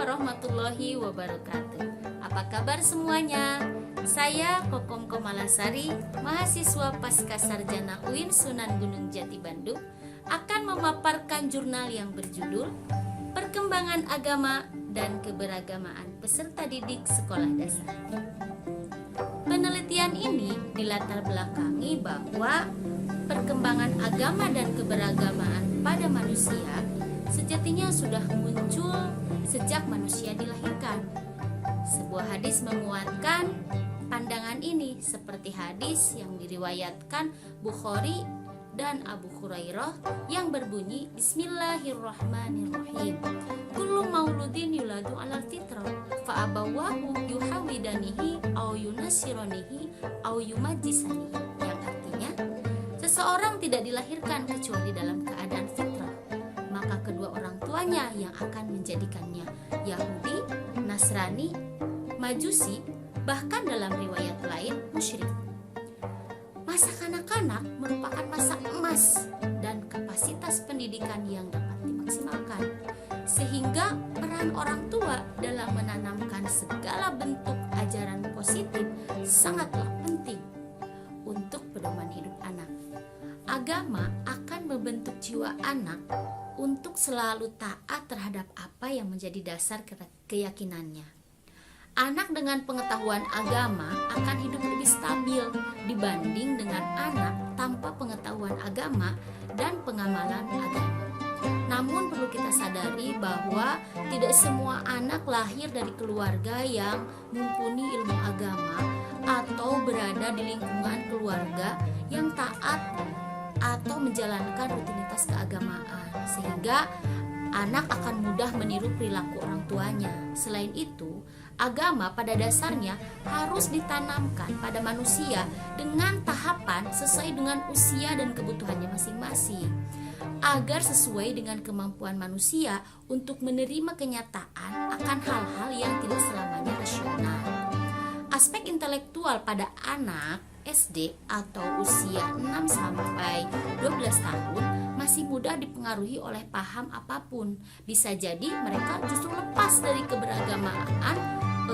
warahmatullahi wabarakatuh. Apa kabar semuanya? Saya Kokom Komalasari, mahasiswa Pasca Sarjana UIN Sunan Gunung Jati Bandung, akan memaparkan jurnal yang berjudul Perkembangan Agama dan Keberagamaan Peserta Didik Sekolah Dasar. Penelitian ini dilatar belakangi bahwa perkembangan agama dan keberagamaan pada manusia sejatinya sudah muncul sejak manusia dilahirkan. Sebuah hadis menguatkan pandangan ini, seperti hadis yang diriwayatkan Bukhari dan Abu Hurairah yang berbunyi Bismillahirrahmanirrahim. Kullu mauludin yuladu alal fitrah fa abawahu yuhawidanihi au yunasiranihi au yumajjisanihi, yang artinya seseorang tidak dilahirkan kecuali dalam keadaan fitrah, maka kedua orang tuanya yang akan menjadikannya Yahudi, Nasrani, Majusi, bahkan dalam riwayat lain musyrik. Masa kanak-kanak merupakan masa emas dan kapasitas pendidikan yang dapat dimaksimalkan, sehingga peran orang tua dalam menanamkan segala bentuk ajaran positif sangatlah penting untuk pedoman hidup anak. Agama akan membentuk jiwa anak untuk selalu taat terhadap apa yang menjadi dasar keyakinannya. Anak dengan pengetahuan agama akan hidup lebih stabil dibanding dengan anak tanpa pengetahuan agama dan pengamalan agama. Namun perlu kita sadari bahwa tidak semua anak lahir dari keluarga yang mumpuni ilmu agama atau berada di lingkungan keluarga yang taat atau menjalankan rutinitas keagamaan, sehingga anak akan mudah meniru perilaku orang tuanya. Selain itu, agama pada dasarnya harus ditanamkan pada manusia dengan tahapan sesuai dengan usia dan kebutuhannya masing-masing, agar sesuai dengan kemampuan manusia untuk menerima kenyataan akan hal-hal yang tidak selamanya rasional. Aspek intelektual pada anak SD atau usia 6 sampai 12 tahun masih mudah dipengaruhi oleh paham apapun. Bisa jadi mereka justru lepas dari keberagamaan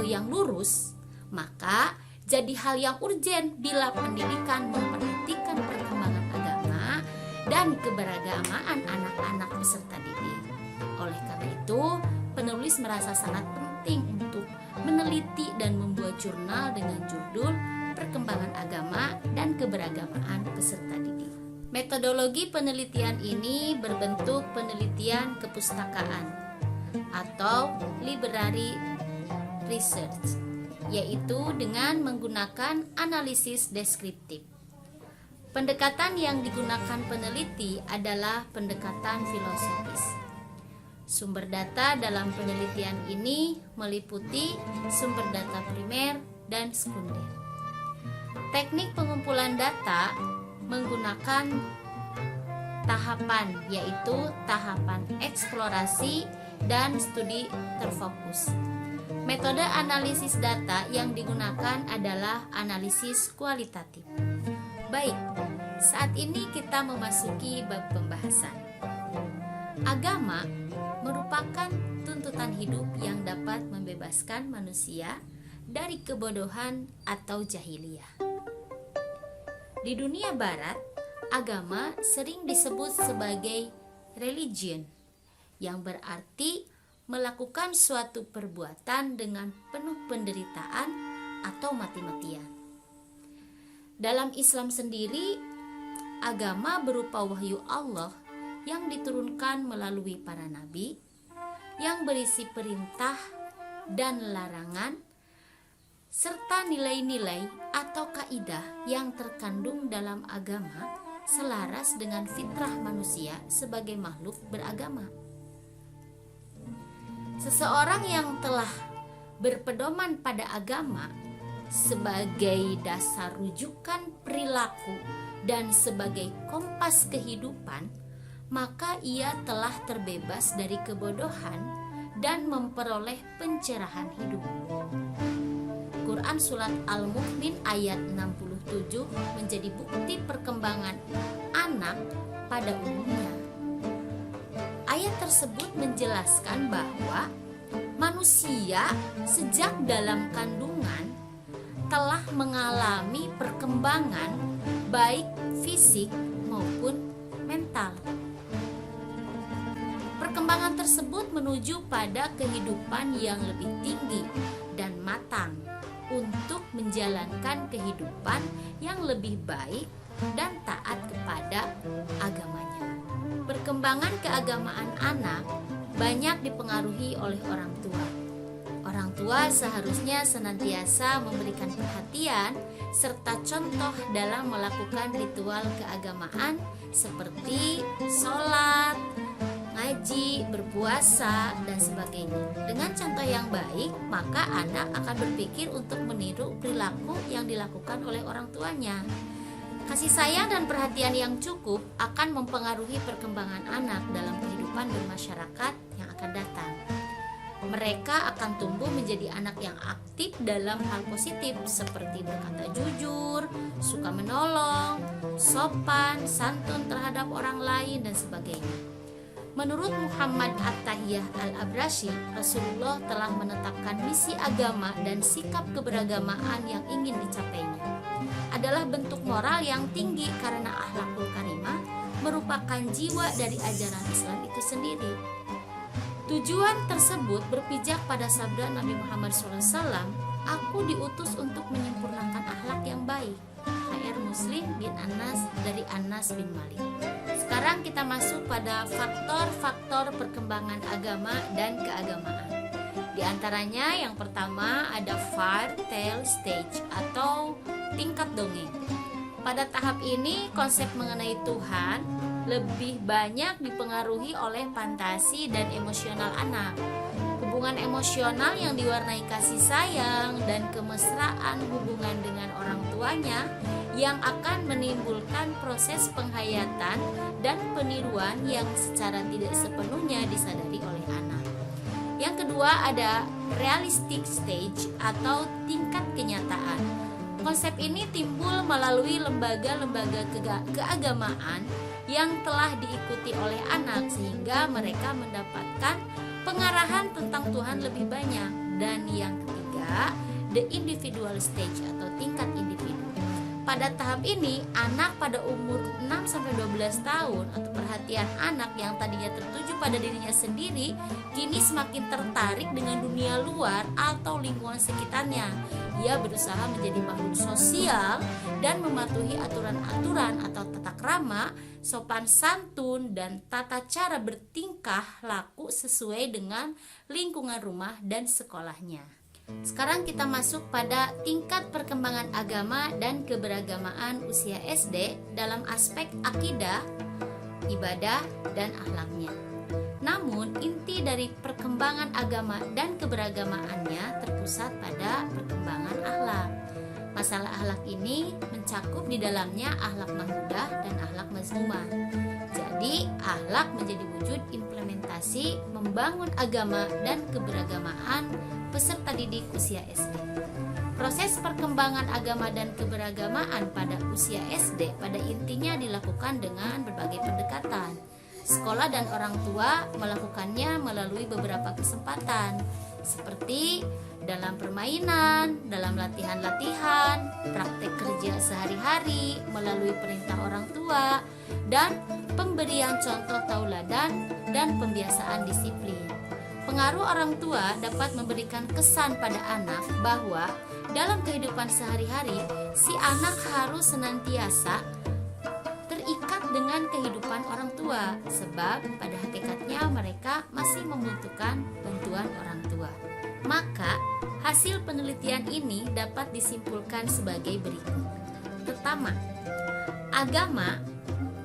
yang lurus. Maka jadi hal yang urgen bila pendidikan memperhatikan perkembangan agama dan keberagamaan anak-anak peserta didik. Oleh karena itu, penulis merasa sangat penting untuk meneliti dan membuat jurnal dengan judul Perkembangan Agama dan Keberagamaan Peserta Didik. Metodologi penelitian ini berbentuk penelitian kepustakaan atau library research, yaitu dengan menggunakan analisis deskriptif. Pendekatan yang digunakan peneliti adalah pendekatan filosofis. Sumber data dalam penelitian ini meliputi sumber data primer dan sekunder. Teknik pengumpulan data menggunakan tahapan, yaitu tahapan eksplorasi dan studi terfokus. Metode analisis data yang digunakan adalah analisis kualitatif. Baik, saat ini kita memasuki bab pembahasan. Agama merupakan tuntutan hidup yang dapat membebaskan manusia dari kebodohan atau jahiliyah. Di dunia barat, agama sering disebut sebagai religion, yang berarti melakukan suatu perbuatan dengan penuh penderitaan atau mati-matian. Dalam Islam sendiri, agama berupa wahyu Allah yang diturunkan melalui para nabi, yang berisi perintah dan larangan, serta nilai-nilai atau kaidah yang terkandung dalam agama selaras dengan fitrah manusia sebagai makhluk beragama. Seseorang yang telah berpedoman pada agama sebagai dasar rujukan perilaku dan sebagai kompas kehidupan, maka ia telah terbebas dari kebodohan dan memperoleh pencerahan hidup. Quran Surat Al-Mu'min ayat 67 menjadi bukti perkembangan anak pada umumnya. Ayat tersebut menjelaskan bahwa Manusia sejak dalam kandungan telah mengalami perkembangan baik fisik maupun mental. Perkembangan tersebut menuju pada kehidupan yang lebih tinggi dan matang untuk menjalankan kehidupan yang lebih baik dan taat kepada agamanya. Perkembangan keagamaan anak banyak dipengaruhi oleh orang tua. Orang tua seharusnya senantiasa memberikan perhatian serta contoh dalam melakukan ritual keagamaan seperti sholat, ngaji, berpuasa, dan sebagainya. Dengan contoh yang baik, maka anak akan berpikir untuk meniru perilaku yang dilakukan oleh orang tuanya. Kasih sayang dan perhatian yang cukup akan mempengaruhi perkembangan anak dalam kehidupan bermasyarakat yang akan datang. Mereka akan tumbuh menjadi anak yang aktif dalam hal positif seperti berkata jujur, suka menolong, sopan, santun terhadap orang lain, dan sebagainya. Menurut Muhammad At-Tahiyah Al-Abrashi, Rasulullah telah menetapkan misi agama dan sikap keberagamaan yang ingin dicapainya. Adalah bentuk moral yang tinggi karena akhlakul karimah merupakan jiwa dari ajaran Islam itu sendiri. Tujuan tersebut berpijak pada sabda Nabi Muhammad SAW, "Aku diutus untuk menyempurnakan akhlak yang baik." HR Muslim bin Anas dari Anas bin Malik. Sekarang kita masuk pada faktor-faktor perkembangan agama dan keagamaan. Di antaranya yang pertama ada fairy tale stage atau tingkat dongeng. Pada tahap ini konsep mengenai Tuhan lebih banyak dipengaruhi oleh fantasi dan emosional anak. Hubungan emosional yang diwarnai kasih sayang dan kemesraan hubungan dengan orang tuanya yang akan menimbulkan proses penghayatan dan peniruan yang secara tidak sepenuhnya disadari oleh anak. Yang kedua ada realistic stage atau tingkat kenyataan. Konsep ini timbul melalui lembaga-lembaga keagamaan yang telah diikuti oleh anak sehingga mereka mendapatkan pengarahan tentang Tuhan lebih banyak. Dan yang ketiga, the individual stage atau tingkat individu. Pada tahap ini, anak pada umur 6-12 tahun atau perhatian anak yang tadinya tertuju pada dirinya sendiri kini semakin tertarik dengan dunia luar atau lingkungan sekitarnya. Ia berusaha menjadi makhluk sosial dan mematuhi aturan-aturan atau tata krama, sopan santun, dan tata cara bertingkah laku sesuai dengan lingkungan rumah dan sekolahnya. Sekarang kita masuk pada tingkat perkembangan agama dan keberagamaan usia SD dalam aspek akidah, ibadah, dan akhlaknya. Namun, inti dari perkembangan agama dan keberagamaannya terpusat pada perkembangan akhlak. Masalah akhlak ini mencakup di dalamnya akhlak mahmudah dan akhlak mazmumah. Jadi, akhlak menjadi wujud implementasi membangun agama dan keberagamaan peserta didik usia SD. Proses perkembangan agama dan keberagamaan pada usia SD pada intinya dilakukan dengan berbagai pendekatan. Sekolah dan orang tua melakukannya melalui beberapa kesempatan, seperti dalam permainan, dalam latihan-latihan, praktek kerja sehari-hari, melalui perintah orang tua, dan pemberian contoh tauladan dan pembiasaan disiplin. Pengaruh orang tua dapat memberikan kesan pada anak bahwa dalam kehidupan sehari-hari, si anak harus senantiasa terikat dengan kehidupan orang tua, sebab pada hakikatnya mereka masih membutuhkan bantuan orang tua. Maka, hasil penelitian ini dapat disimpulkan sebagai berikut. Pertama, agama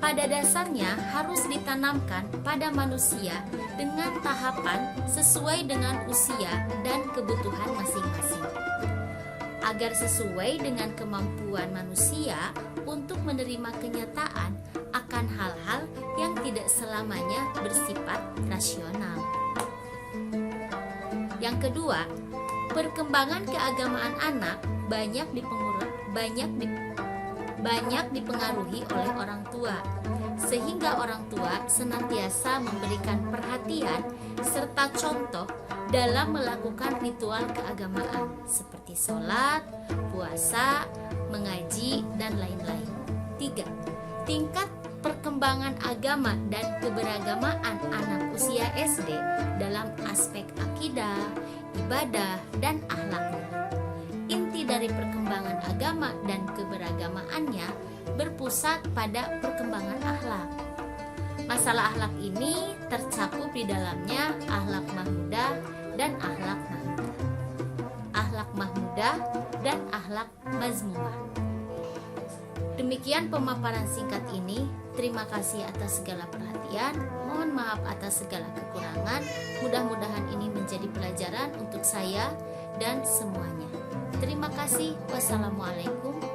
pada dasarnya harus ditanamkan pada manusia dengan tahapan sesuai dengan usia dan kebutuhan masing-masing, agar sesuai dengan kemampuan manusia untuk menerima kenyataan akan hal-hal yang tidak selamanya bersifat rasional. Yang kedua, perkembangan keagamaan anak banyak dipengaruhi oleh orang tua, sehingga orang tua senantiasa memberikan perhatian serta contoh dalam melakukan ritual keagamaan seperti sholat, puasa, mengaji, dan lain-lain. 3. Tingkat perkembangan agama dan keberagamaan anak usia SD dalam aspek akidah, ibadah, dan akhlaknya. Inti dari perkembangan agama dan keberagamaannya berpusat pada perkembangan akhlak. Masalah akhlak ini tercakup di dalamnya akhlak mahmudah dan akhlak mahmudah. Akhlak mahmudah dan akhlak mazmumah. Demikian pemaparan singkat ini. Terima kasih atas segala perhatian. Mohon maaf atas segala kekurangan. Mudah-mudahan ini menjadi pelajaran untuk saya dan semuanya. Terima kasih. Wassalamualaikum